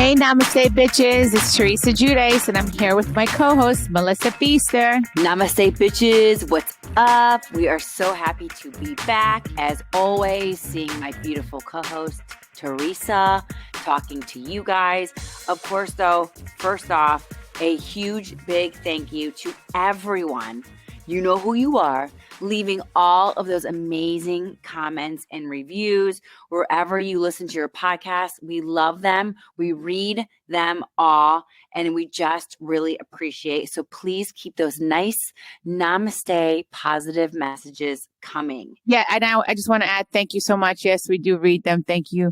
Hey, Namaste, bitches. It's Teresa Giudice, and I'm here with my co-host, Melissa Feaster. Namaste, bitches. What's up? We are so happy to be back. As always, seeing my beautiful co-host, Teresa, talking to you guys. Of course, though, first off, a huge, big thank you to everyone. You know who you are, leaving all of those amazing comments and reviews wherever you listen to your podcast. We love them. We read them all, and we just really appreciate. So please keep those nice namaste positive messages coming. Yeah, and I just want to add thank you so much. Yes, we do read them. Thank you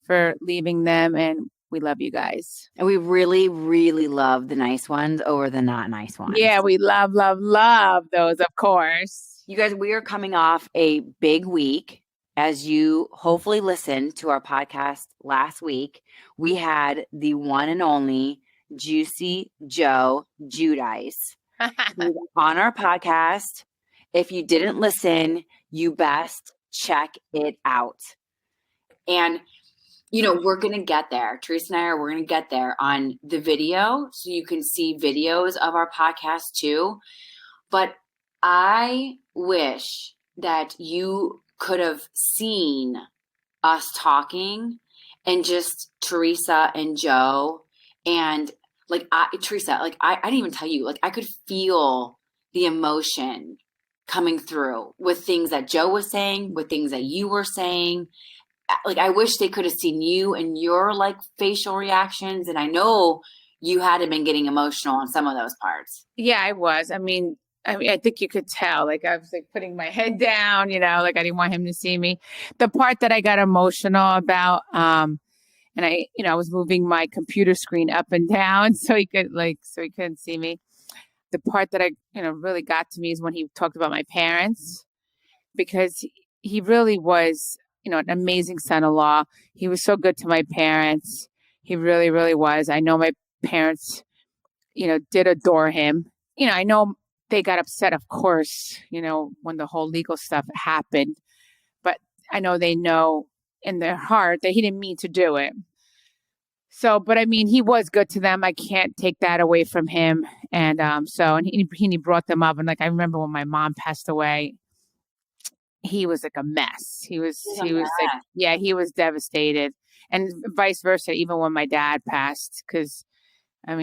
for leaving them, and we love you guys. And we really, really love the nice ones over the not nice ones. Yeah, we love those, of course. You guys, we are coming off a big week. As you hopefully listened to our podcast last week, we had the one and only Juicy Joe Giudice on our podcast. If you didn't listen, you best check it out. And we're going to get there. Teresa and we're going to get there on the video. So you can see videos of our podcast too. But I wish that you could have seen us talking and just Teresa and Joe. And Teresa, I didn't even tell you, I could feel the emotion coming through with things that Joe was saying, with things that you were saying. I wish they could have seen you and your facial reactions. And I know you had been getting emotional on some of those parts. Yeah, I was. I mean, I think you could tell. I was putting my head down, I didn't want him to see me. The part that I got emotional about, and I was moving my computer screen up and down so he couldn't see me. The part that I, really got to me is when he talked about my parents, because he really was, an amazing son-in-law. He was so good to my parents. He really, really was. I know my parents, did adore him. I know they got upset, of course, when the whole legal stuff happened. But I know they know in their heart that he didn't mean to do it. So, but I mean, he was good to them. I can't take that away from him. And he brought them up. And I remember when my mom passed away, he was a mess. He was he was devastated, and vice versa. Even when my dad passed, because I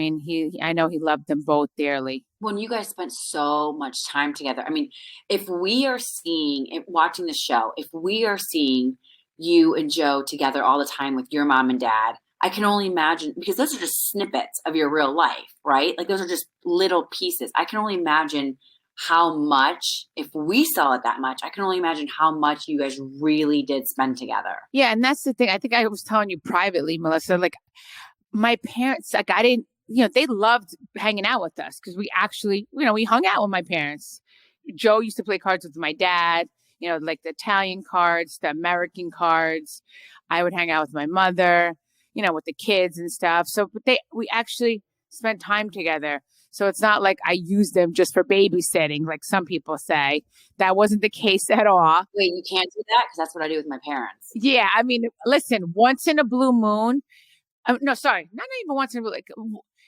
know he loved them both dearly. When you guys spent so much time together, if we are watching the show, if we are seeing you and Joe together all the time with your mom and dad, I can only imagine, because those are just snippets of your real life, right? Those are just little pieces. I can only imagine how much, if we saw it that much, I can only imagine how much you guys really did spend together. Yeah. And that's the thing. I think I was telling you privately, Melissa, my parents, I didn't, they loved hanging out with us because we actually, we hung out with my parents. Joe used to play cards with my dad, the Italian cards, the American cards. I would hang out with my mother, with the kids and stuff. So we actually spent time together. So it's not like I used them just for babysitting, like some people say. That wasn't the case at all. Wait, you can't do that? Because that's what I do with my parents. Yeah. Listen, once in a blue moon. No, sorry. Not even once in a blue.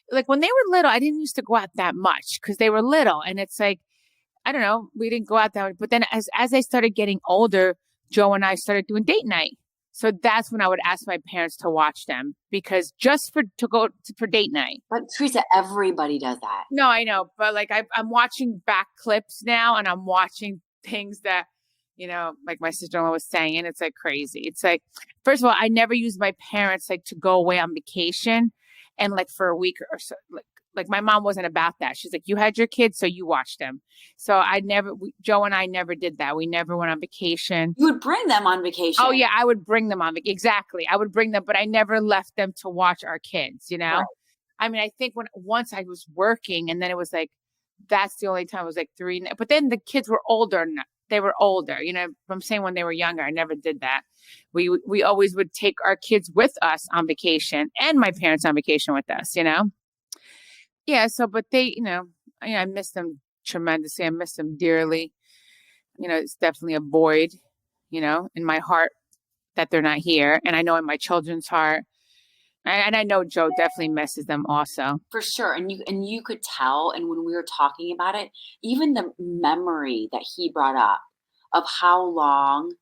Like when they were little, I didn't used to go out that much because they were little. And it's I don't know, we didn't go out that much. But then as I started getting older, Joe and I started doing date night. So that's when I would ask my parents to watch them, because just for date night. But Teresa, everybody does that. No, I know. But I'm watching back clips now, and I'm watching things that, like my sister-in-law was saying, and it's crazy. It's first of all, I never used my parents to go away on vacation and for a week or so. My mom wasn't about that. She's you had your kids, so you watched them. So Joe and I never did that. We never went on vacation. You would bring them on vacation. Oh yeah, I would bring them on vacation. Exactly. I would bring them, but I never left them to watch our kids, Right. I think once I was working, and then it was that's the only time it was 3. But then the kids were older. They were older, I'm saying when they were younger, I never did that. We always would take our kids with us on vacation, and my parents on vacation with us, Yeah. So, but they, I miss them tremendously. I miss them dearly. It's definitely a void, in my heart that they're not here. And I know in my children's heart. And I know Joe definitely misses them also. For sure. And you could tell, and when we were talking about it, even the memory that he brought up of how long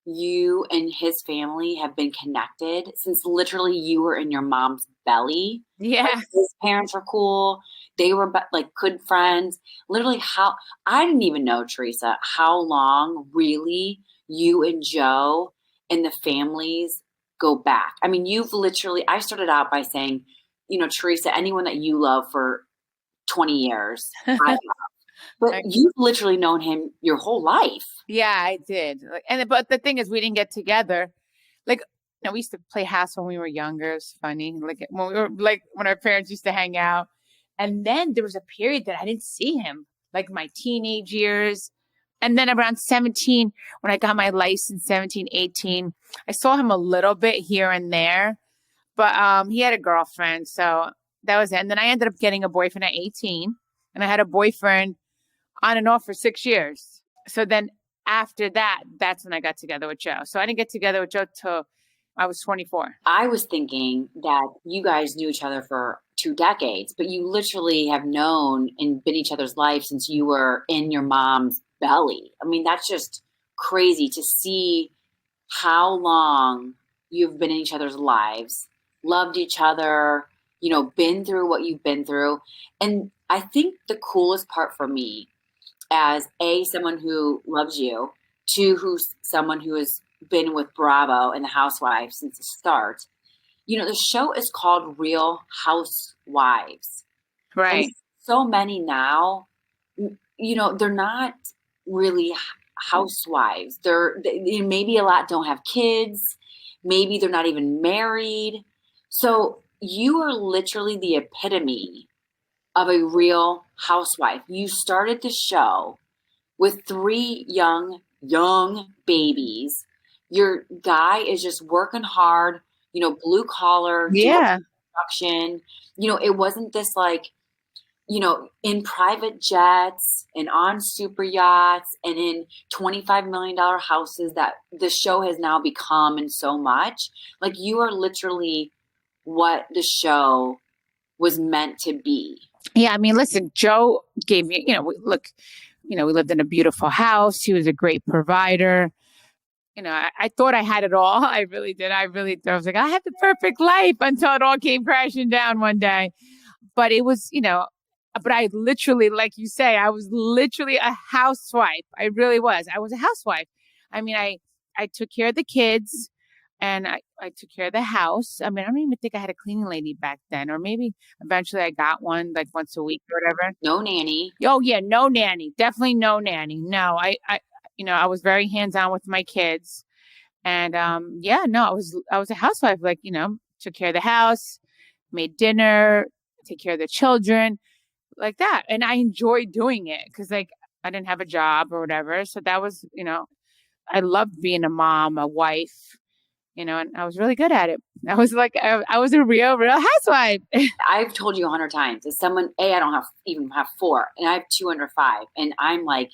you and his family have been connected since literally you were in your mom's belly. Like, Yeah. his parents were cool. They were like good friends. Literally, how I didn't even know, Teresa, how long really you and Joe and the families go back. I mean, you've literally, I started out by saying, Teresa, anyone that you love for 20 years, I but you've literally known him your whole life. Yeah, I did. But the thing is, we didn't get together. Like, we used to play house when we were younger. It's funny. Like when we were when our parents used to hang out. And then there was a period that I didn't see him, like my teenage years. And then around 17, when I got my license, 17, 18, I saw him a little bit here and there. But he had a girlfriend, so that was it. And then I ended up getting a boyfriend at 18, and I had a boyfriend on and off for 6 years. So then after that, that's when I got together with Joe. So I didn't get together with Joe till I was 24. I was thinking that you guys knew each other for 2 decades, but you literally have known and been each other's life since you were in your mom's belly. I mean, that's just crazy to see how long you've been in each other's lives, loved each other, been through what you've been through. And I think the coolest part for me, as someone who loves you, two, who's someone who has been with Bravo and the Housewife since the start. The show is called Real Housewives. Right. And so many now, they're not really housewives. Maybe a lot don't have kids. Maybe they're not even married. So you are literally the epitome of a real housewife. You started the show with 3 young babies. Your guy is just working hard, blue collar, Yeah. construction. It wasn't this like, in private jets and on super yachts and in $25 million houses that the show has now become, and so much. Like, you are literally what the show was meant to be. Yeah. I mean, listen, Joe gave me, we lived in a beautiful house. He was a great provider. I thought I had it all. I really did. I was like, I have the perfect life until it all came crashing down one day. But it was, but I literally, like you say, I was literally a housewife. I really was. I was a housewife. I mean, I took care of the kids and I took care of the house. I mean, I don't even think I had a cleaning lady back then, or maybe eventually I got one like once a week or whatever. No nanny. Oh yeah, no nanny. Definitely no nanny. No, I was very hands-on with my kids. And yeah, no, I was a housewife, like, took care of the house, made dinner, take care of the children, like that. And I enjoyed doing it because, like, I didn't have a job or whatever. So that was, I loved being a mom, a wife, and I was really good at it. I was like, I was a real housewife. I've told you 100 times, as someone, I don't even have 4, and I have 2 under 5. And I'm like,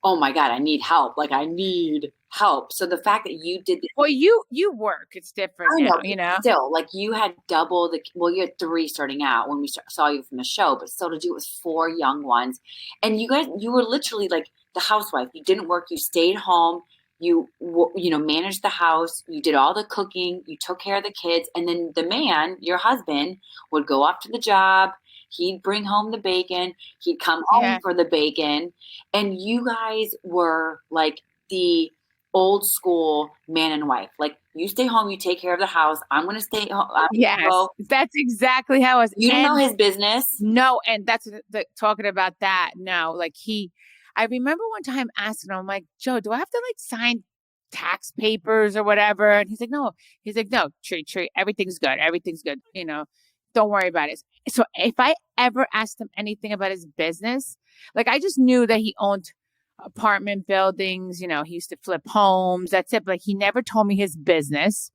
oh my God, I need help. Like, I need help. So the fact that you did this. Well, you work, it's different now, Still, like, you had double you had 3 starting out when we saw you from the show, but still to do it with 4 young ones. And you were literally like the housewife. You didn't work. You stayed home. You managed the house. You did all the cooking. You took care of the kids. And then the man, your husband, would go off to the job. He'd bring home the bacon. He'd come home for the bacon. And you guys were like the old school man and wife. Like, you stay home, you take care of the house. I'm going to stay home. Yes, that's exactly how it was. You don't know his business. No, and that's talking about that. No, like I remember one time asking him, I'm like, Joe, do I have to like sign tax papers or whatever? And he's like, no. He's like, no, tree, everything's good. Everything's good. Don't worry about it. So if I ever asked him anything about his business, like, I just knew that he owned apartment buildings, he used to flip homes. That's it. But like, he never told me his business,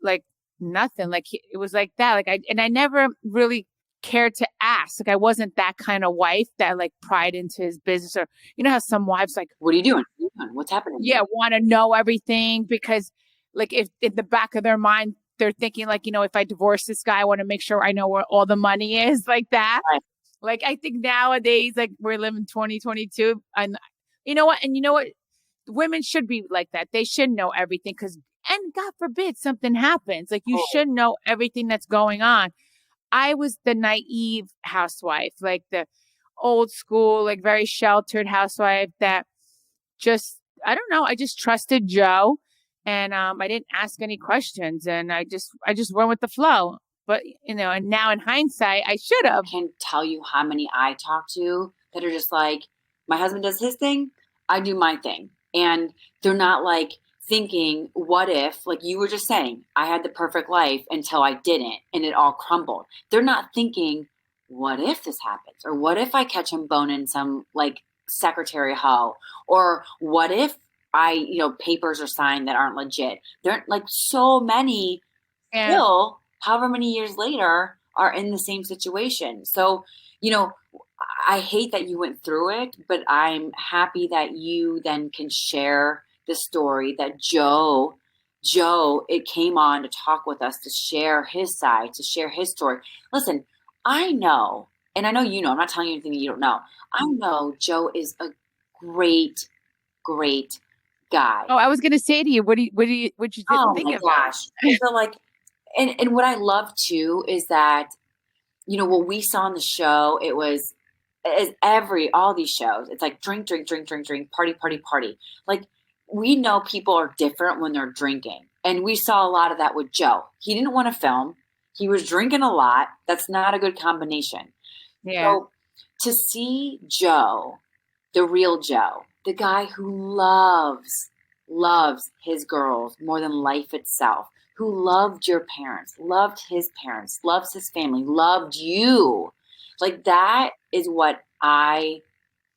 like nothing. Like, it was like that. Like, I never really cared to ask. Like, I wasn't that kind of wife that like pried into his business, or how some wives like, what are you doing? What's happening? Yeah, want to know everything because, like, if in the back of their mind they're thinking like, if I divorce this guy, I want to make sure I know where all the money is, like that. Right. Like, I think nowadays, like, we're living 2022, and you know what? And you know what? Women should be like that. They should know everything, and God forbid something happens. Like, you should know everything that's going on. I was the naive housewife, like the old school, like very sheltered housewife that just, I don't know. I just trusted Joe, and I didn't ask any questions, and I just went with the flow. But, and now in hindsight, I should have. I can't tell you how many I talk to that are just like, my husband does his thing, I do my thing. And they're not like thinking, what if, like you were just saying, I had the perfect life until I didn't and it all crumbled. They're not thinking, what if this happens? Or what if I catch him boning some like secretary hoe? Or what if papers are signed that aren't legit? They're like so many Yeah. still, however many years later, are in the same situation. So, I hate that you went through it, but I'm happy that you then can share the story that Joe, it came on to talk with us, to share his side, to share his story. Listen, I know, and I know you know, I'm not telling you anything that you don't know. I know Joe is a great, great guy. Oh, I was going to say to you, what did you Oh think my of gosh. So like, and what I love too is that, what we saw on the show, it was as all these shows, it's like drink, drink, drink, drink, drink, party, party, party. Like, we know people are different when they're drinking. And we saw a lot of that with Joe. He didn't want to film. He was drinking a lot. That's not a good combination. Yeah. So to see Joe, the real Joe, the guy who loves his girls more than life itself, who loved your parents, loved his parents, loves his family, loved you. Like, that is what I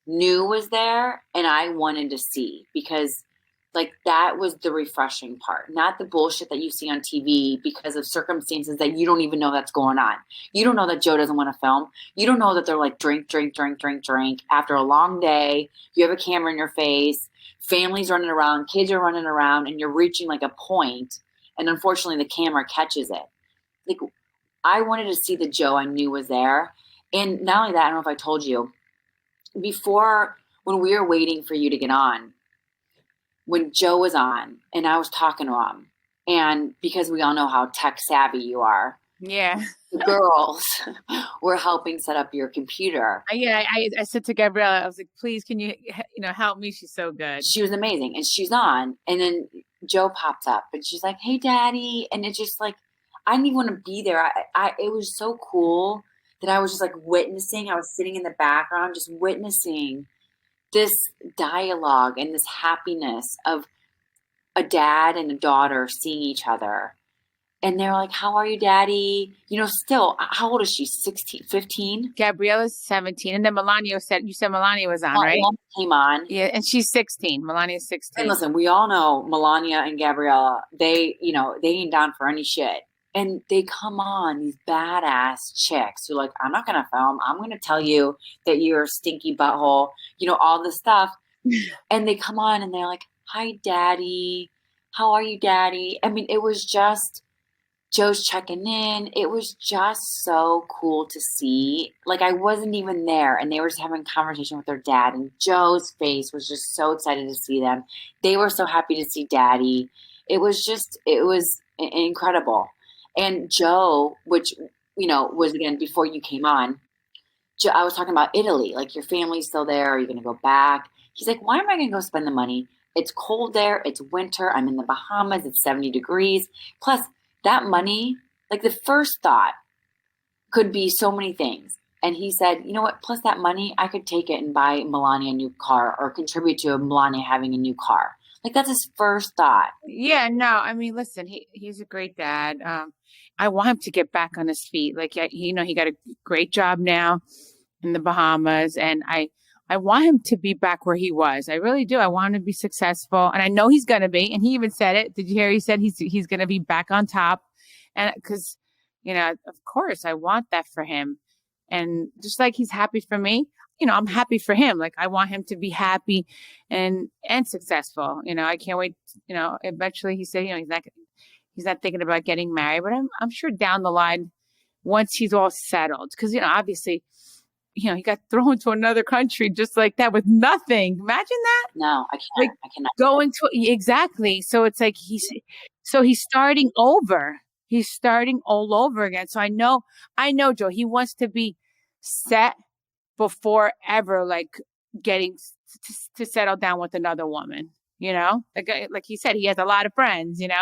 knew was there and I wanted to see, because like that was the refreshing part, not the bullshit that you see on TV because of circumstances that you don't even know that's going on. You don't know that Joe doesn't want to film. You don't know that they're like drink, drink, drink, drink, drink. After a long day, you have a camera in your face, families running around, kids are running around, and you're reaching like a point, and unfortunately the camera catches it. Like, I wanted to see the Joe I knew was there. And not only that, I don't know if I told you, before, when we were waiting for you to get on, when Joe was on and I was talking to him, and because we all know how tech savvy you are, Yeah. the girls were helping set up your computer. Yeah. I said to Gabriella, I was like, please, can you, help me? She's so good. She was amazing. And she's on. And then Joe pops up and she's like, hey, daddy. And it's just like, I didn't even want to be there. It was so cool that I was just like witnessing. I was sitting in the background, just witnessing this dialogue and this happiness of a dad and a daughter seeing each other. And they're like, how are you, daddy? Still, how old is she? 16, 15? Gabriella's 17. And then you said Melania was on, right? Melania came on. Yeah. And she's 16. Melania's 16. And listen, we all know Melania and Gabriella, they ain't down for any shit. And they come on, these badass chicks who like, I'm not going to film. I'm going to tell you that you're a stinky butthole, all this stuff. And they come on and they're like, hi, daddy. How are you, daddy? I mean, it was just, Joe's checking in. It was just so cool to see. Like, I wasn't even there, and they were just having a conversation with their dad, and Joe's face was just so excited to see them. They were so happy to see daddy. It was incredible. And Joe, which, was again before you came on, Joe, I was talking about Italy. Like, your family's still there. Are you going to go back? He's like, why am I going to go spend the money? It's cold there. It's winter. I'm in the Bahamas. It's 70 degrees. Plus, that money, like the first thought could be so many things. And he said, you know what? Plus that money, I could take it and buy Melania a new car or contribute to Melania having a new car. Like, that's his first thought. Yeah, no, I mean, listen, he's a great dad. I want him to get back on his feet. Like, he got a great job now in the Bahamas, and I want him to be back where he was. I really do. I want him to be successful, and I know he's going to be. And he even said it. Did you hear? He said he's going to be back on top, and because of course, I want that for him. And just like he's happy for me, I'm happy for him. Like, I want him to be happy and successful. I can't wait. Eventually, he said, He's not thinking about getting married, but I'm sure down the line, once he's all settled, because, obviously, he got thrown to another country just like that with nothing. Imagine that. No, I can't. Like I cannot. going to, exactly. So it's like he's starting over. He's starting all over again. So I know, Joe, he wants to be set before ever, like getting to settle down with another woman, like he said, he has a lot of friends, and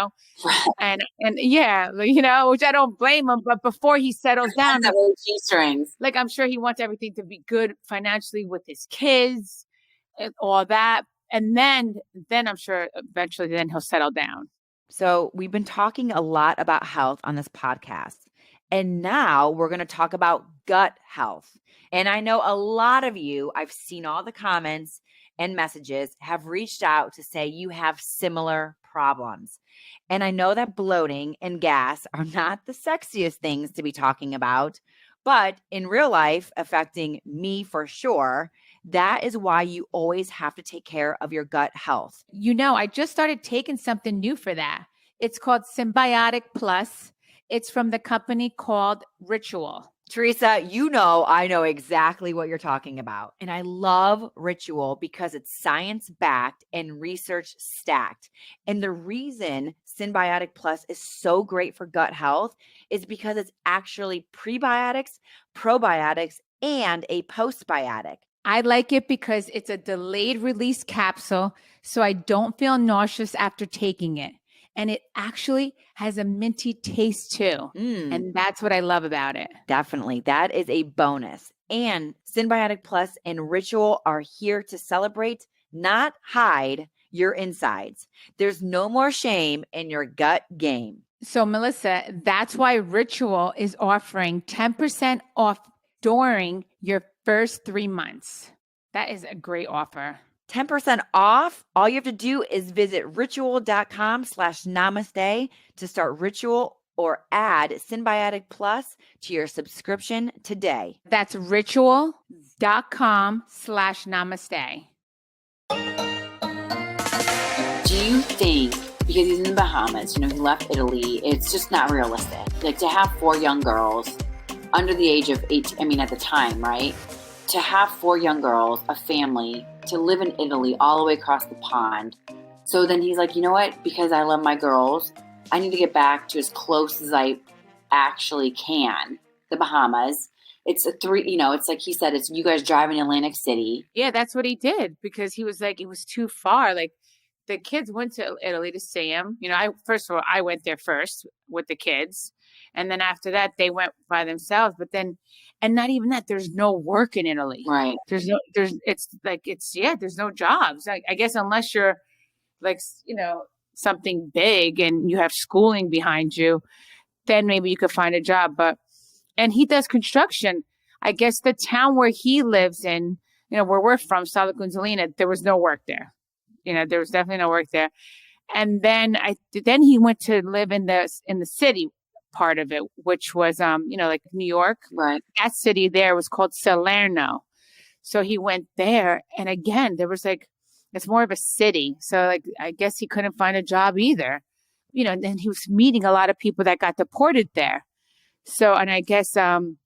yeah, which I don't blame him. But before he settles down, G-strings. like I'm sure he wants everything to be good financially with his kids and all that. And then I'm sure eventually then he'll settle down. So we've been talking a lot about health on this podcast. And now we're going to talk about gut health. And I know a lot of you, I've seen all the comments and messages, have reached out to say you have similar problems. And I know that bloating and gas are not the sexiest things to be talking about, but in real life, affecting me for sure. That is why you always have to take care of your gut health. I just started taking something new for that. It's called Symbiotic Plus. It's from the company called Ritual. Teresa, I know exactly what you're talking about. And I love Ritual because it's science-backed and research stacked. And the reason Symbiotic Plus is so great for gut health is because it's actually prebiotics, probiotics, and a postbiotic. I like it because it's a delayed release capsule, so I don't feel nauseous after taking it. And it actually has a minty taste too. And that's what I love about it. Definitely. That is a bonus. And Symbiotic Plus and Ritual are here to celebrate, not hide your insides. There's no more shame in your gut game. So, Melissa, that's why Ritual is offering 10% off during your first 3 months. That is a great offer. 10% off. All you have to do is visit ritual.com/namaste to start Ritual or add Symbiotic Plus to your subscription today. That's ritual.com/namaste. Do you think, because he's in the Bahamas, he left Italy, it's just not realistic. Like to have 4 young girls under the age of 18, at the time, right? To have 4 young girls, a family, to live in Italy all the way across the pond. So then he's like, you know what? Because I love my girls, I need to get back to as close as I actually can. The Bahamas. It's it's like he said, it's you guys driving Atlantic City. Yeah, that's what he did because he was like, it was too far. Like the kids went to Italy to see him. First of all, I went there first with the kids. And then after that, they went by themselves. But then, and not even that, there's no work in Italy. Right. There's no jobs. I guess unless you're like, something big and you have schooling behind you, then maybe you could find a job. And he does construction. I guess the town where he lives in, where we're from, Sala Consolina, there was no work there. There was definitely no work there. And then he went to live in the city part of it, which was, like New York. Right. That city there was called Salerno. So he went there. And again, there was it's more of a city. So I guess he couldn't find a job either. And then he was meeting a lot of people that got deported there. So, and I guess, and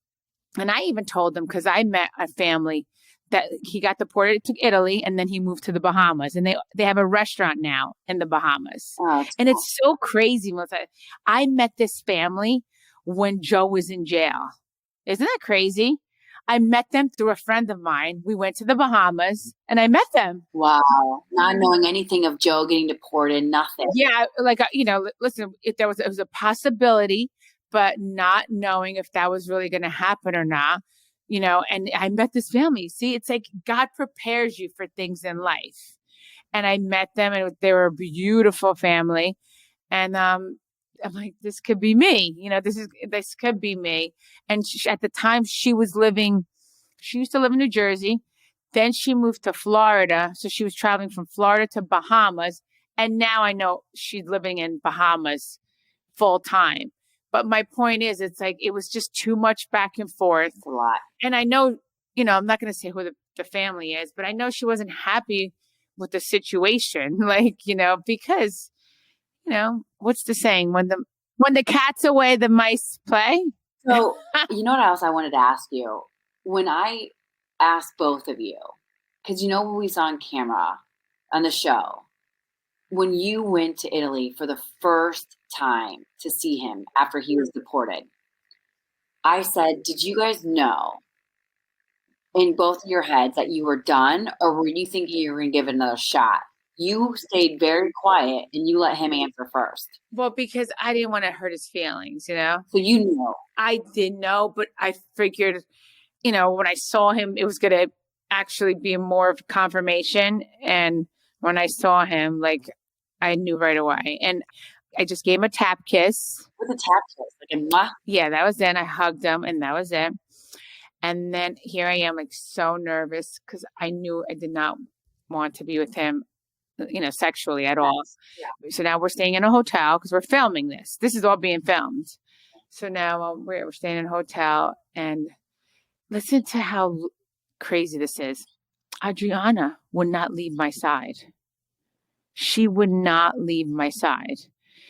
I even told them, because I met a family that he got deported to Italy and then he moved to the Bahamas, and they have a restaurant now in the Bahamas. Oh, and it's so crazy, Melissa. I met this family when Joe was in jail. Isn't that crazy? I met them through a friend of mine. We went to the Bahamas and I met them. Wow. Not knowing anything of Joe getting deported, nothing. Yeah. Listen, it was a possibility, but not knowing if that was really going to happen or not. And I met this family. See, it's like God prepares you for things in life. And I met them and they were a beautiful family. And I'm like, this could be me. This could be me. And at the time she used to live in New Jersey. Then she moved to Florida. So she was traveling from Florida to Bahamas. And now I know she's living in Bahamas full time. But my point is, it's like, it was just too much back and forth. It's a lot. And I know, I'm not going to say who the family is, but I know she wasn't happy with the situation, because, what's the saying? When the cat's away, the mice play. So, you know what else I wanted to ask you? When I asked both of you, because when we saw on camera on the show, when you went to Italy for the first time to see him after he was deported, I said, did you guys know in both of your heads that you were done, or were you thinking you were going to give it another shot? You stayed very quiet and you let him answer first. Well, because I didn't want to hurt his feelings, So you knew. I didn't know, but I figured, when I saw him, it was going to actually be more of confirmation. And when I saw him, I knew right away. And I just gave him a tap kiss. With a tap kiss, like a mwah? Yeah, that was it. I hugged him and that was it. And then here I am, so nervous because I knew I did not want to be with him, sexually at all. Yeah. So now we're staying in a hotel because we're filming this. This is all being filmed. So now we're staying in a hotel, and listen to how crazy this is. Adriana would not leave my side. She would not leave my side.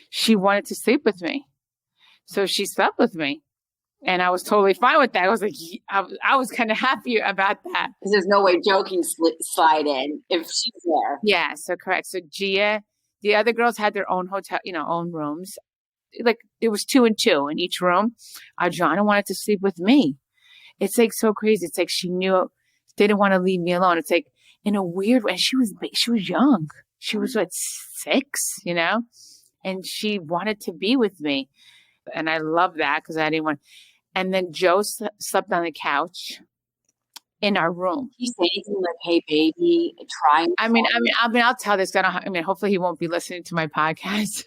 She wanted to sleep with me. So she slept with me. And I was totally fine with that. I was I was kind of happy about that. Because there's no way Joe can slide in if she's there. Yeah, so correct. So Gia, the other girls had their own hotel, own rooms. It was 2 and 2 in each room. Adriana wanted to sleep with me. It's so crazy. It's she knew, didn't want to leave me alone. It's in a weird way. She was young. She was 6, and she wanted to be with me. And I love that because I didn't want. And then Joe slept on the couch in our room. He said anything like, "Hey, baby, try." I'll tell this guy. Hopefully he won't be listening to my podcast.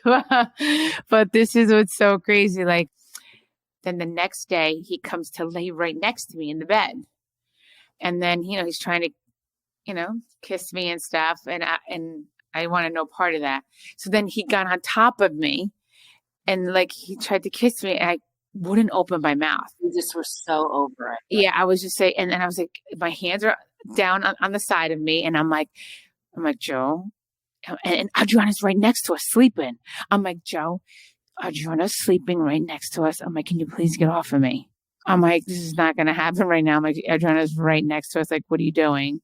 But this is what's so crazy. Then the next day he comes to lay right next to me in the bed, and then he's trying to, kiss me and stuff, and I want no part of that. So then he got on top of me, and he tried to kiss me, and I wouldn't open my mouth. You just were so over it. Yeah, I was just saying, and then I was my hands are down on the side of me, and I'm like, Joe, and Adriana's right next to us sleeping. I'm like, Joe, Adriana's sleeping right next to us. I'm like, can you please get off of me? I'm like, this is not going to happen right now. I'm like, Adriana's right next to us. What are you doing?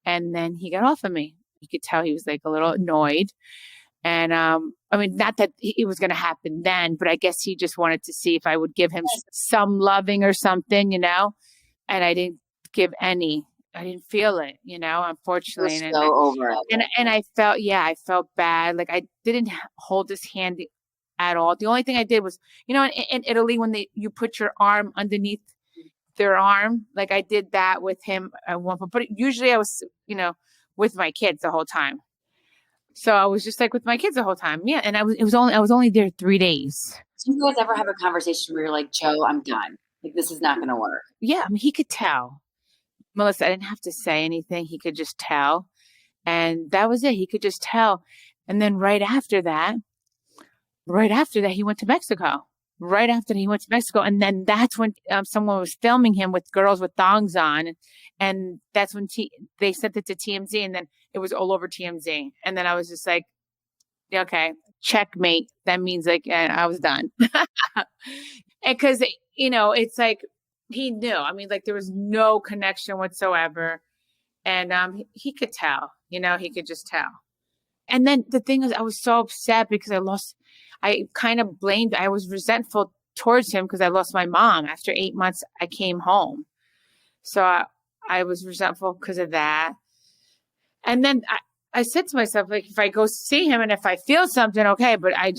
And then he got off of me. You could tell he was a little annoyed. And, not that it was going to happen then, but I guess he just wanted to see if I would give him some loving or something, and I didn't give any. I didn't feel it, unfortunately. You're so over it. And I felt bad. I didn't hold his hand at all. The only thing I did was, in Italy, when you put your arm underneath their arm, I did that with him at one point. But usually I was, with my kids the whole time. So I was just with my kids the whole time. Yeah. And I was only there 3 days. Do you guys ever have a conversation where you're like, Joe, I'm done. This is not going to work? Yeah. He could tell. Melissa, I didn't have to say anything. He could just tell. And that was it. He could just tell. And then right after that, he went to Mexico. Right after he went to Mexico. And then that's when someone was filming him with girls with thongs on. And that's when they sent it to TMZ, and then it was all over TMZ. And then I was just okay, checkmate. That means I was done. And because, it's he knew. There was no connection whatsoever. And he could tell, he could just tell. And then the thing is, I was so upset because I kind of I was resentful towards him because I lost my mom. After 8 months, I came home. So I was resentful because of that. And then I said to myself, if I go see him and if I feel something, okay, but I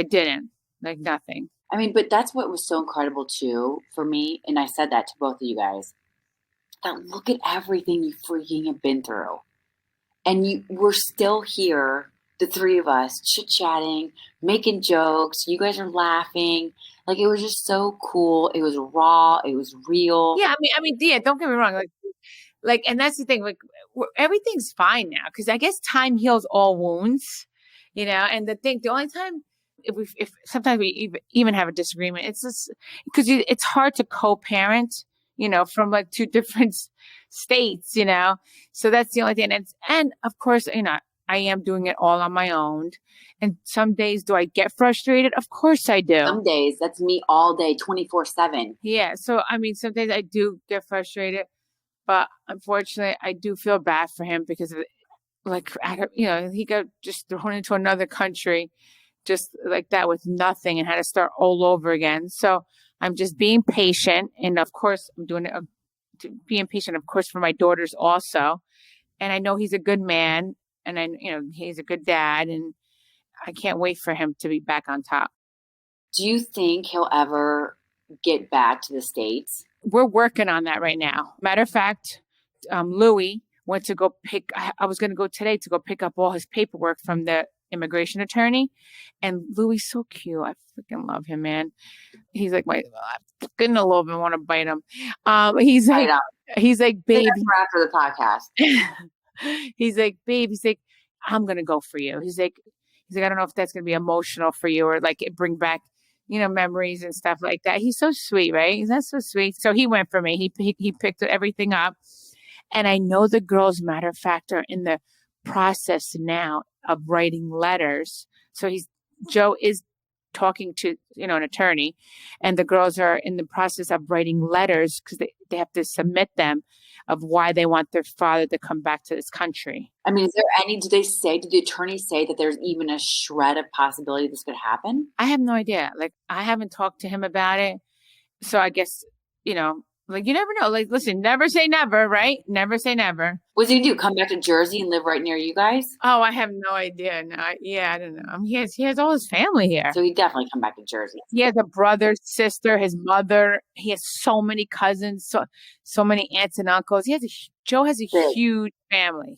didn't, nothing. But that's what was so incredible too for me. And I said that to both of you guys. That look at everything you freaking have been through. And we're still here, the 3 of us, chit-chatting, making jokes. You guys are laughing. It was just so cool. It was raw. It was real. Yeah, yeah, don't get me wrong. And that's the thing. Everything's fine now because I guess time heals all wounds, And the only time if sometimes we even have a disagreement, it's just because it's hard to co-parent, from 2 different states, So that's the only thing. And of course, I am doing it all on my own. And some days, do I get frustrated? Of course I do. Some days, that's me all day, 24/7. Yeah. So, I mean, some days I do get frustrated, but unfortunately, I do feel bad for him because of, like, he got just thrown into another country just like that with nothing and had to start all over again. So I'm just being patient. And of course, I'm doing it, being patient, of course, for my daughters also. And I know he's a good man, and he's a good dad, and I can't wait for him to be back on top. Do you think he'll ever get back to the States? We're working on that right now. Matter of fact, Louis went to go I was going to go today to go pick up all his paperwork from the immigration attorney. And Louis is so cute. I freaking love him, man. He's like I'm getting a little bit want to bite him. He's like, babe. After the podcast. He's like, babe. He's like, I'm going to go for you. He's like, I don't know if that's going to be emotional for you or like it bring back, memories and stuff like that. He's so sweet, right? He's not so sweet. So he went for me. He picked everything up. And I know the girls, matter of fact, are in the process now of writing letters. So Joe is talking to, an attorney, and the girls are in the process of writing letters because they have to submit them of why they want their father to come back to this country. I mean, did the attorneys say that there's even a shred of possibility this could happen? I have no idea. Like, I haven't talked to him about it. So I guess, like, you never know. Like, listen, never say never, right? Never say never. What's he do? Come back to Jersey and live right near you guys? Oh, I have no idea. No, I don't know. He has all his family here. So he'd definitely come back to Jersey. He has a brother, sister, his mother. He has so many cousins, so many aunts and uncles. Joe has a huge family.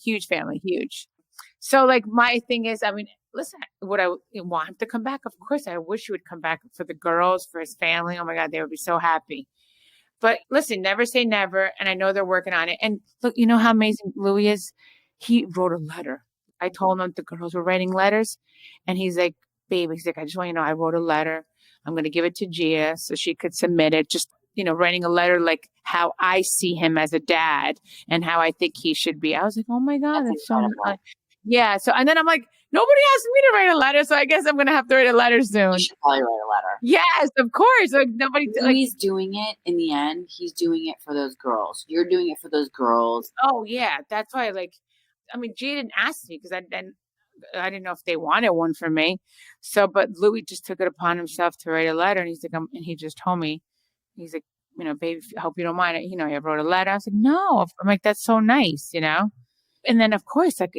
So, like, my thing is, I mean, listen, would I want him to come back? Of course, I wish he would come back for the girls, for his family. Oh my God, they would be so happy. But listen, never say never. And I know they're working on it. And look, you know how amazing Louis is? He wrote a letter. I told him the girls were writing letters. And he's like, baby, he's like, I just want you to know I wrote a letter. I'm going to give it to Gia so she could submit it. Just, writing a letter like how I see him as a dad and how I think he should be. I was like, oh my God, that's so nice. Yeah. So, and then I'm like, nobody asked me to write a letter, so I guess I'm going to have to write a letter soon. You should probably write a letter. Yes, of course. Like, nobody. He's doing it in the end. He's doing it for those girls. You're doing it for those girls. Oh yeah, that's why. Like, I mean, Gia didn't ask me because I didn't know if they wanted one for me. So, but Louis just took it upon himself to write a letter, and he's like, and he just told me, he's like, baby, I hope you don't mind. I wrote a letter. I was like, no. I'm like, that's so nice, And then of course, like,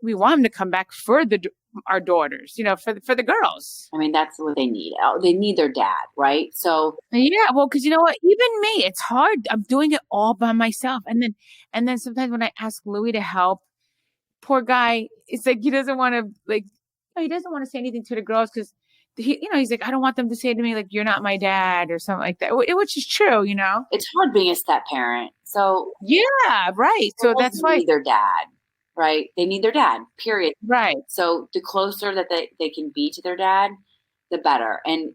we want him to come back for our daughters, for the girls. I mean, that's what they need. They need their dad, right? So yeah, well, because you know what, even me, it's hard. I'm doing it all by myself, and then sometimes when I ask Louis to help, poor guy, it's like he doesn't want to say anything to the girls because he's like, I don't want them to say to me like, you're not my dad or something like that, which is true, It's hard being a step parent. So yeah, right. So that's why their dad. Right? They need their dad, period. Right. So the closer that they can be to their dad, the better. And,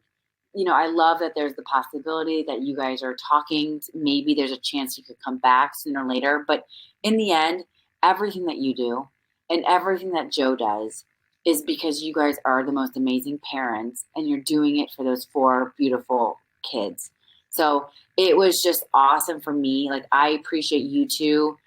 I love that there's the possibility that you guys are talking. Maybe there's a chance you could come back sooner or later. But in the end, everything that you do and everything that Joe does is because you guys are the most amazing parents and you're doing it for those 4 beautiful kids. So it was just awesome for me. Like, I appreciate you two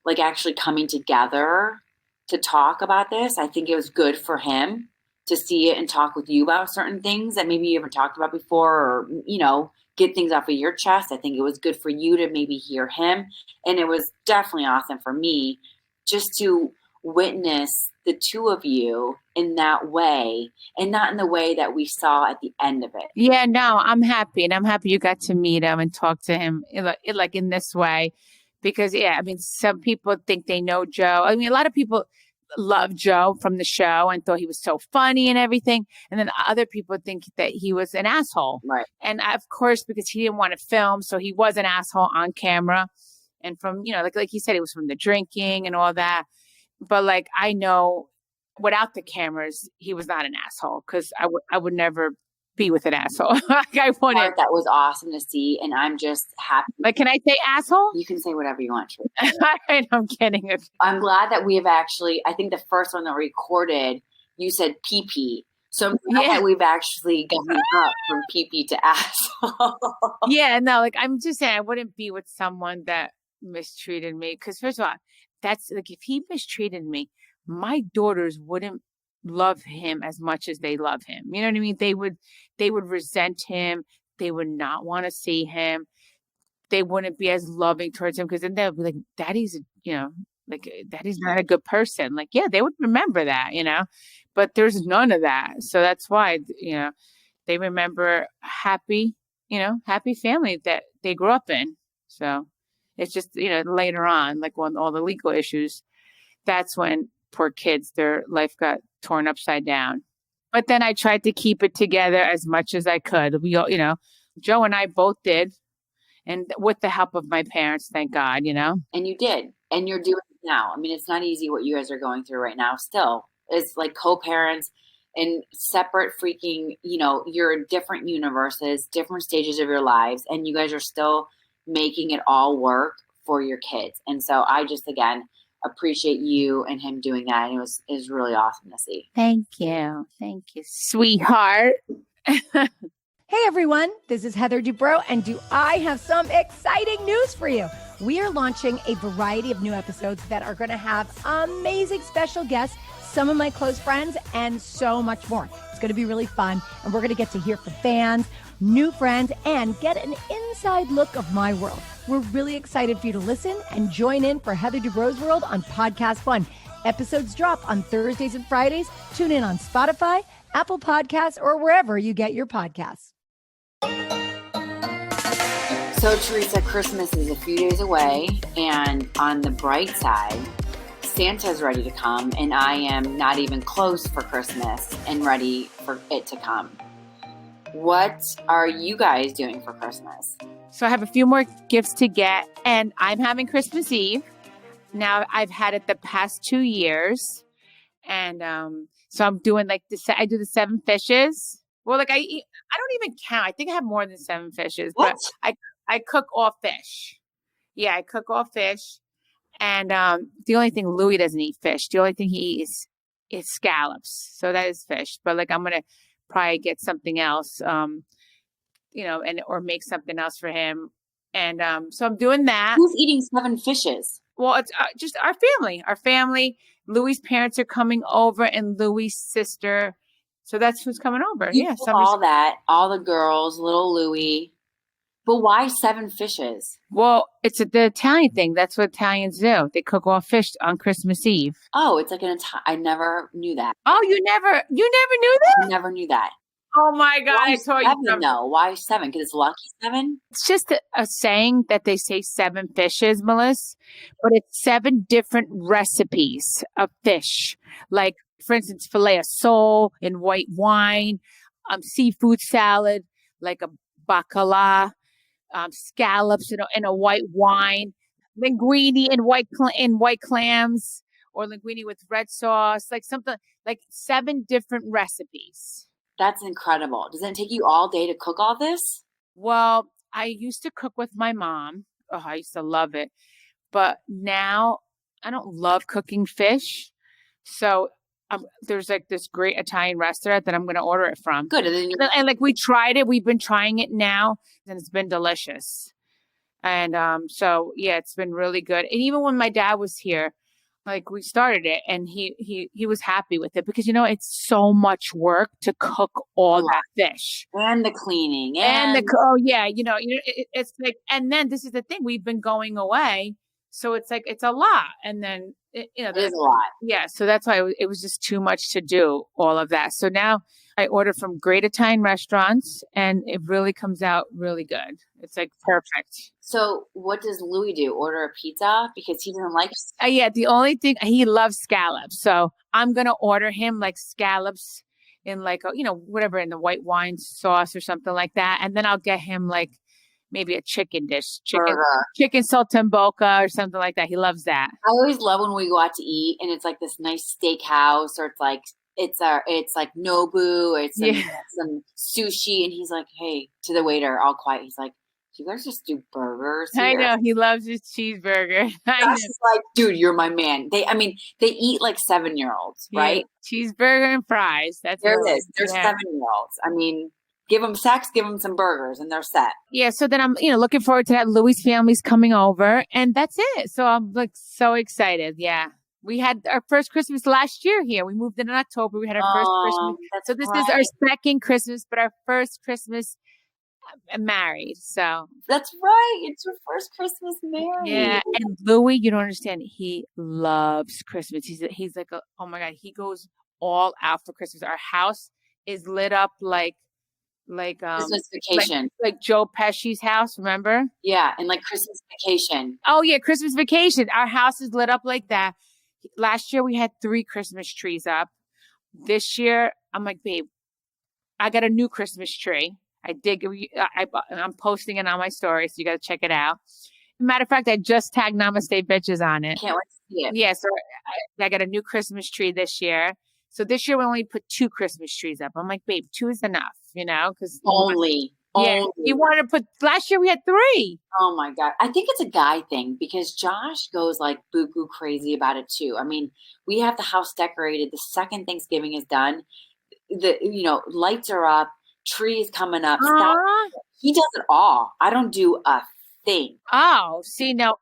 like actually coming together to talk about this. I think it was good for him to see it and talk with you about certain things that maybe you haven't talked about before or, get things off of your chest. I think it was good for you to maybe hear him. And it was definitely awesome for me just to witness the two of you in that way and not in the way that we saw at the end of it. Yeah, no, I'm happy. And I'm happy you got to meet him and talk to him like in this way. Because, yeah, I mean, some people think they know Joe. I mean, a lot of people love Joe from the show and thought he was so funny and everything. And then other people think that he was an asshole. Right. And of course, because he didn't want to film, so he was an asshole on camera. And from, like he said, it was from the drinking and all that. But like, I know without the cameras, he was not an asshole because I would never be with an asshole. Like I wouldn't. That was awesome to see, and I'm just happy. Like, can I say asshole? You can say whatever you want. I'm kidding. I'm glad that we have actually, I think the first one that we recorded, you said pee-pee. So I'm glad that we've actually gotten up from pee-pee to asshole. Yeah, no, like I'm just saying I wouldn't be with someone that mistreated me. Because first of all, that's like if he mistreated me, my daughters wouldn't love him as much as they love him. You know what I mean? They would resent him. They would not want to see him. They wouldn't be as loving towards him because then they'll be like, Daddy's, like Daddy's not a good person. Like, yeah, they would remember that, but there's none of that. So that's why, they remember happy family that they grew up in. So it's just, later on, like when all the legal issues, that's when poor kids, their life got torn upside down. But then I tried to keep it together as much as I could. We all, Joe and I both did. And with the help of my parents, thank God, And you did. And you're doing it now. I mean, it's not easy what you guys are going through right now still. It's like co-parents and separate freaking, you're in different universes, different stages of your lives, and you guys are still making it all work for your kids. And so I just, again, appreciate you and him doing that. And it was really awesome to see. Thank you. Thank you, sweetheart. Hey everyone, this is Heather Dubrow, and do I have some exciting news for you? We are launching a variety of new episodes that are going to have amazing special guests, some of my close friends, and so much more. It's going to be really fun, and we're going to get to hear from fans, new friends, and get an inside look of my world. We're really excited for you to listen and join in for Heather Dubrow's World on Podcast One. Episodes drop on Thursdays and Fridays. Tune in on Spotify, Apple Podcasts, or wherever you get your podcasts. So, Teresa, Christmas is a few days away, and on the bright side, Santa's ready to come, and I am not even close for Christmas and ready for it to come. What are you guys doing for Christmas? So I have a few more gifts to get, and I'm having Christmas Eve. Now, I've had it the past 2 years, and so I'm doing I do the 7 fishes. Well, like I don't even count. I think I have more than 7 fishes, what? But I cook all fish. Yeah, I cook all fish. And the only thing Louis doesn't eat fish. The only thing he eats is scallops. So that is fish. But like I'm gonna probably get something else, or make something else for him. And so I'm doing that. Who's eating 7 fishes? Well, it's just our family. Our family. Louis' parents are coming over, and Louis' sister. So that's who's coming over. You all the girls, little Louis. But why 7 fishes? Well, it's the Italian thing. That's what Italians do. They cook all fish on Christmas Eve. Oh, it's like I never knew that. Oh, you never knew that? I never knew that. Oh my God! Why I told 7, you. no, why 7? Because it's lucky 7. It's just a saying that they say 7 fishes, Melissa, but it's 7 different recipes of fish. Like, for instance, filet of sole in white wine, seafood salad, like a bacala. Scallops in a white wine, linguine in white clams, or linguine with red sauce, like something like 7 different recipes. That's incredible. Does it take you all day to cook all this? Well, I used to cook with my mom. Oh, I used to love it. But now I don't love cooking fish. So there's like this great Italian restaurant that I'm going to order it from. Good. And like we tried it. We've been trying it now, and it's been delicious. And so, yeah, it's been really good. And even when my dad was here, like we started it, and he was happy with it because, it's so much work to cook all that fish. And the cleaning. It's like, and then this is the thing, we've been going away. So it's like, it's a lot. And then, it is a lot. Yeah. So that's why it was just too much to do all of that. So now I order from great Italian restaurants, and it really comes out really good. It's like perfect. So what does Louis do? Order a pizza because he doesn't like? Yeah. The only thing, he loves scallops. So I'm going to order him like scallops in like, whatever, in the white wine sauce or something like that. And then I'll get him like maybe a chicken dish, chicken saltimbocca or something like that. He loves that. I always love when we go out to eat and it's like this nice steakhouse, or it's like it's like Nobu, it's Yeah. some sushi. And he's like, hey, to the waiter, all quiet. He's like, do you guys just do burgers I here? know. He loves his cheeseburger. I know. Josh is like, dude, you're my man. They eat like 7-year-olds, right? Yeah, cheeseburger and fries. That's There what it is. They're 7-year-olds. I mean, give them sex, give them some burgers, and they're set. Yeah, so then I'm, looking forward to that. Louis' family's coming over, and that's it. So I'm like so excited. Yeah. We had our first Christmas last year here. We moved in October. We had our first Christmas. That's So this right. is our second Christmas, but our first Christmas married. So That's right. It's your first Christmas married. yeah, and Louis, you don't understand. He loves Christmas. He's like, oh my God, he goes all out for Christmas. Our house is lit up like Christmas Vacation. like Joe Pesci's house, remember? Yeah, and like Christmas Vacation. Oh yeah, Christmas Vacation. Our house is lit up like that. Last year we had 3 Christmas trees up. This year, I'm like, babe, I got a new Christmas tree. I'm posting it on my story, so you got to check it out. Matter of fact, I just tagged Namaste bitches on it. Can't wait to see it. Yeah, so I got a new Christmas tree this year. So this year we only put 2 Christmas trees up. I'm like, babe, 2 is enough, because Only. you wanted to put. Last year we had 3. Oh my God. I think it's a guy thing because Josh goes like boo-goo crazy about it too. I mean, we have the house decorated. The second Thanksgiving is done. Lights are up, trees coming up. He does it all. I don't do a thing. Oh, see, now,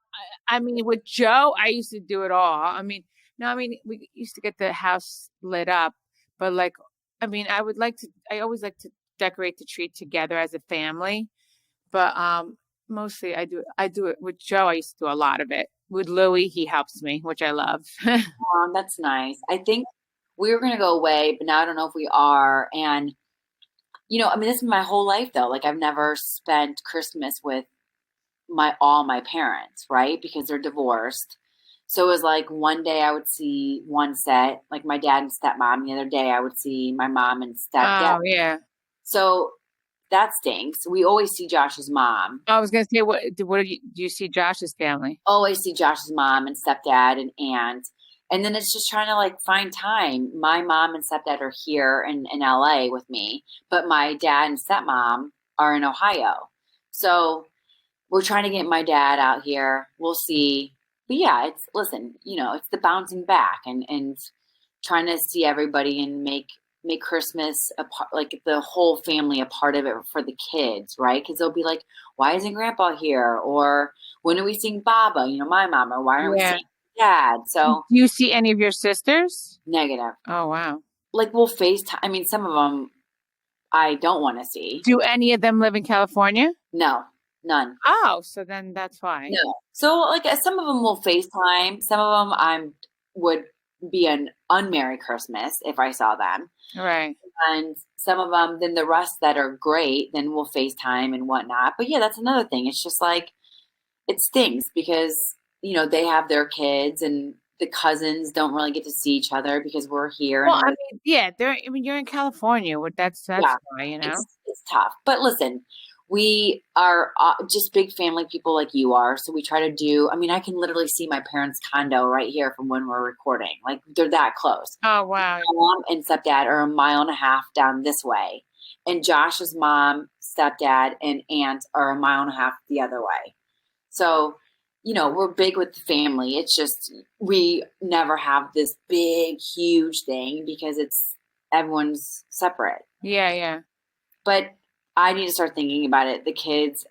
I mean, with Joe, I used to do it all. We used to get the house lit up, but I always like to decorate the tree together as a family, but mostly I do it with Joe. I used to do a lot of it. With Louis, he helps me, which I love. That's nice. I think we were going to go away, but now I don't know if we are. And, this is my whole life though. Like I've never spent Christmas with all my parents, right? Because they're divorced. So it was like one day I would see one set, like my dad and stepmom. The other day I would see my mom and stepdad. Oh, yeah. So that stinks. We always see Josh's mom. I was going to say, what do you see Josh's family? Always see Josh's mom and stepdad and aunt. And then it's just trying to find time. My mom and stepdad are here in LA with me, but my dad and stepmom are in Ohio. So we're trying to get my dad out here. We'll see. But yeah, it's the bouncing back and trying to see everybody and make Christmas a part, like the whole family a part of it for the kids, right? Because they'll be like, why isn't Grandpa here? Or when are we seeing Baba? My mama. Why aren't we seeing Dad? So do you see any of your sisters? Negative. Oh wow. We'll FaceTime. I mean, some of them I don't want to see. Do any of them live in California? No, none. Oh, so then that's why. No. So some of them will FaceTime. Some of them would be an unmarried Christmas if I saw them. Right. And some of them, then the rest that are great, then we'll FaceTime and whatnot. But yeah, that's another thing. It's just it stinks because, they have their kids and the cousins don't really get to see each other because we're here. Well, you're in California. That's why, It's tough. But listen, we are just big family people like you are. So we try to do, I can literally see my parents' condo right here from when we're recording. They're that close. Oh, wow. My mom and stepdad are 1.5 miles down this way. And Josh's mom, stepdad, and aunt are 1.5 miles the other way. So, we're big with the family. It's just, we never have this big, huge thing because everyone's separate. Yeah, yeah. But I need to start thinking about it. The kids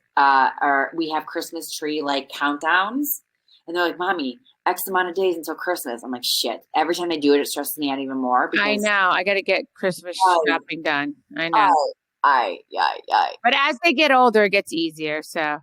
we have Christmas tree countdowns, and they're like, "Mommy, X amount of days until Christmas." I'm like, "Shit!" Every time they do it, it stresses me out even more. I know. I got to get Christmas shopping done. I know. But But as they get older, it gets easier. So,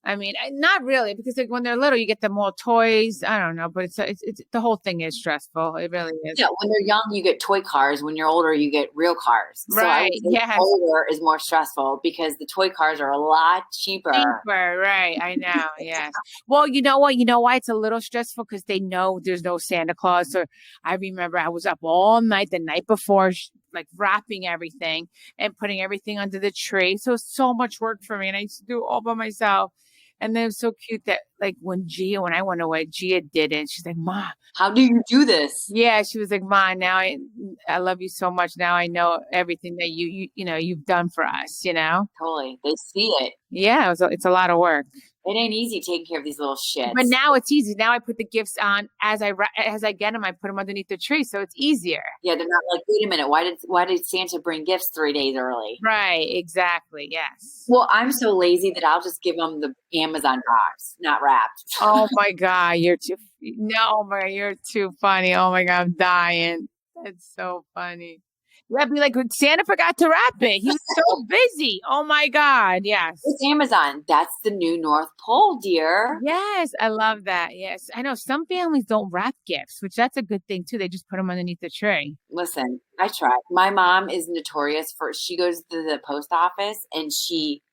not really, because when they're little, you get them all toys. I don't know, but it's the whole thing is stressful. It really is. Yeah, when they're young, you get toy cars. When you're older, you get real cars. Right. So I would say older is more stressful because the toy cars are a lot cheaper. Right. I know. Yes. Well, you know what? You know why it's a little stressful? Because they know there's no Santa Claus. So I remember I was up all night the night before, wrapping everything and putting everything under the tree. So it's so much work for me, and I used to do it all by myself. And then it was so cute that like when I went away, Gia didn't. She's like, Ma. How do you do this? Yeah, she was like, Ma, now I love you so much. Now I know everything that you've done for us, Totally. They see it. Yeah, it's a lot of work. It ain't easy taking care of these little shits. But now it's easy. Now I put the gifts on as I get them. I put them underneath the tree, so it's easier. Yeah, they're not like, wait a minute, why did Santa bring gifts 3 days early? Right, exactly. Yes. Well, I'm so lazy that I'll just give them the Amazon box, not wrapped. Oh my God, you're too funny. Oh my God, I'm dying. That's so funny. That'd be like Santa forgot to wrap it. He was so busy. Oh my God. Yes. It's Amazon. That's the new North Pole, dear. Yes. I love that. Yes. I know some families don't wrap gifts, which that's a good thing too. They just put them underneath the tree. Listen, I try. My mom is notorious she goes to the post office and she,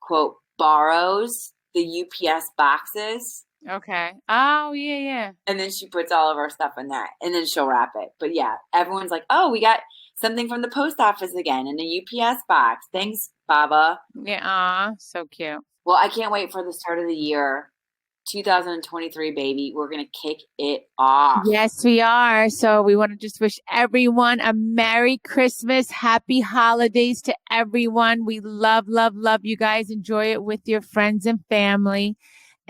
quote, borrows the UPS boxes. Okay. Oh, yeah. And then she puts all of our stuff in that and then she'll wrap it. But yeah, everyone's like, oh, we got something from the post office again in a UPS box. Thanks, Baba. Yeah, so cute. Well, I can't wait for the start of the year. 2023, baby. We're going to kick it off. Yes, we are. So we want to just wish everyone a Merry Christmas, Happy Holidays to everyone. We love you guys. Enjoy it with your friends and family.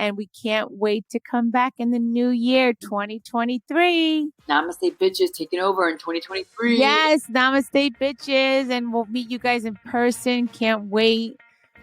And we can't wait to come back in the new year, 2023. Namaste, bitches, taking over in 2023. Yes, namaste, bitches. And we'll meet you guys in person. Can't wait.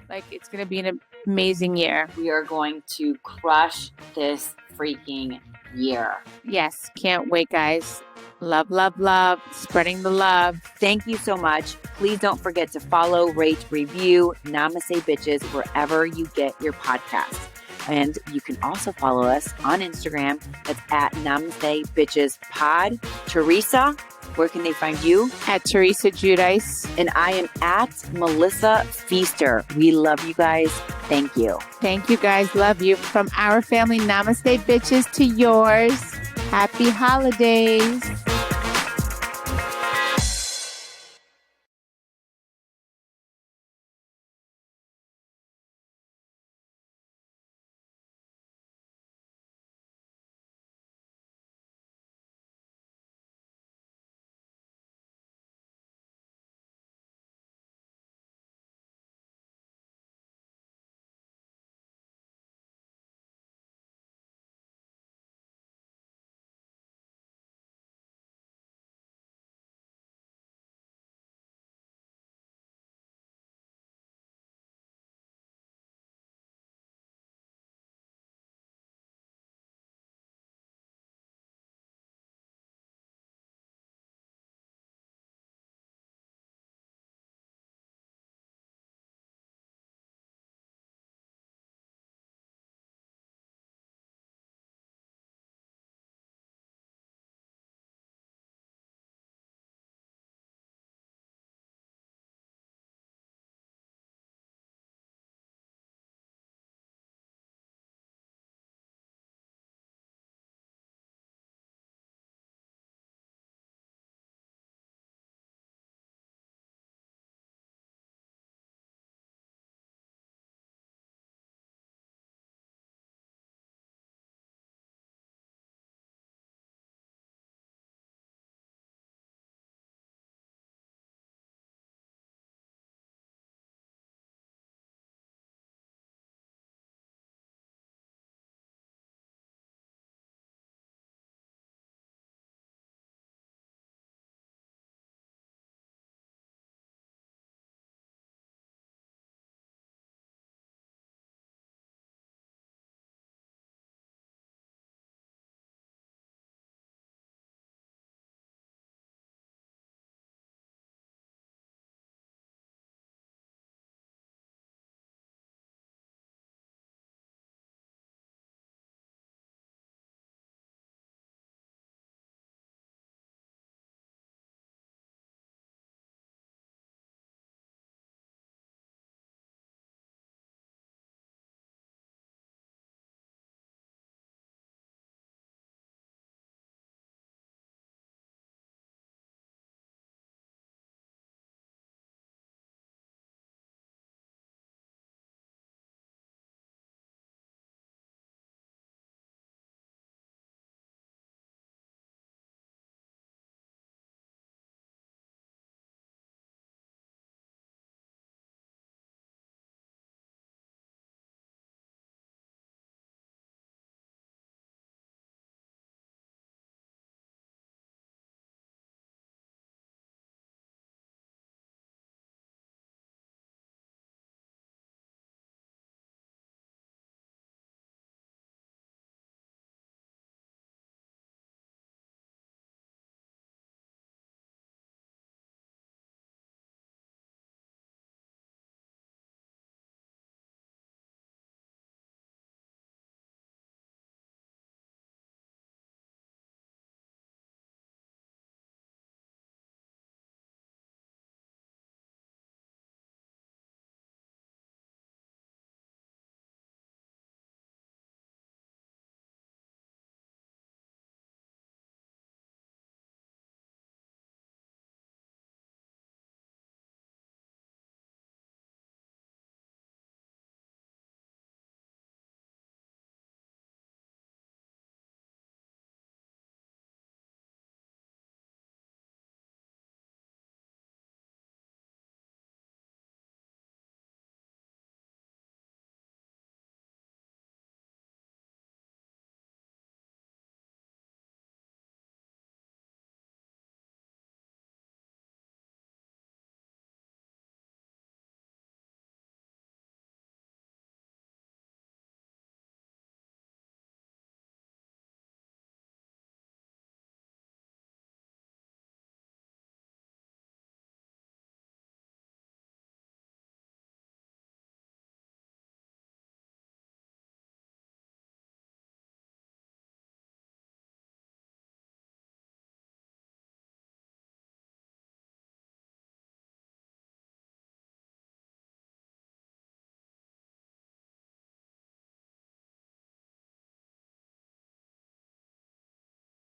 Like, it's going to be an amazing year. We are going to crush this freaking year. Yes, can't wait, guys. Love, spreading the love. Thank you so much. Please don't forget to follow, rate, review Namaste, bitches, wherever you get your podcasts. And you can also follow us on Instagram. That's at Namaste Bitches Pod. Teresa, where can they find you? At Teresa Giudice. And I am at Melissa Feaster. We love you guys. Thank you. Thank you guys. Love you. From our family, Namaste Bitches, to yours. Happy holidays.